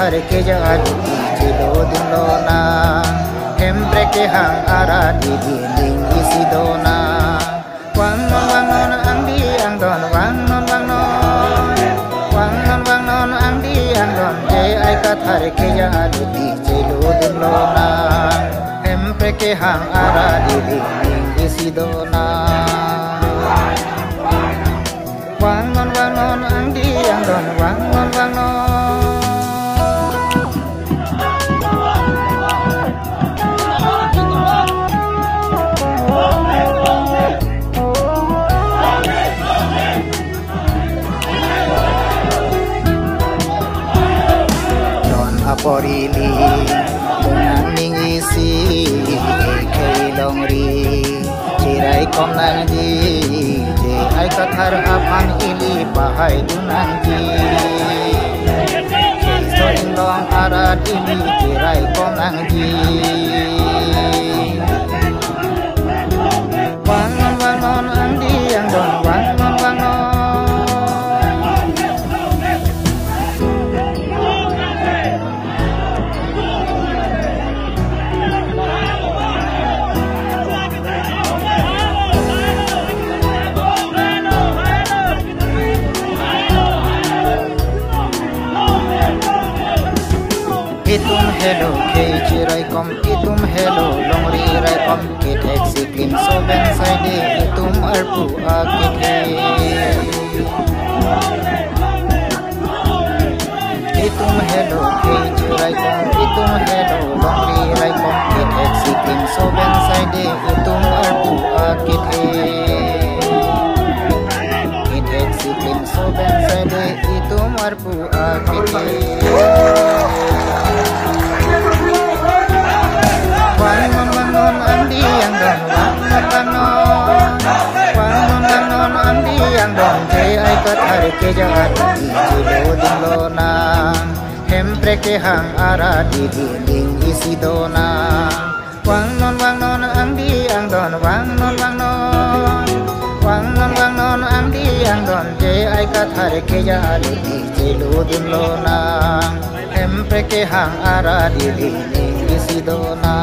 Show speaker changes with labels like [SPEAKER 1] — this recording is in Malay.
[SPEAKER 1] kathar ke jadi jelo dinlona hempre ke hang ara di dinding isi dona wangon angdi angdon wangon angdi angdon je ai kathar ke jadi jelo dinlona hempre ke hang ara di dinding isi dona wangon angdi angdon wangon Porili dengan mingisi kailongri cirai kom nangji je ai kathar apan ili pahai dunangji so indong arat ili cirai kom nangji wangon andi yang don wangon Itum hello ke cirai kom itum hello longri rai kom ke taxi clean so ben side itum arpu akite itum hello ke cirai kom itum hello longri rai kom ke taxi clean so ben side itum arpu akite ke taxi clean so ben side itum arpu akite wangon andi yang don wangon andi yang don je ai kathar ke jadi jelo dinlona hempre ke hang ara di dinding isi dona wangon andi yang don wangon andi yang don je ai kathar ke jadi jelo dinlona hempre ke hang ara di dinding isi dona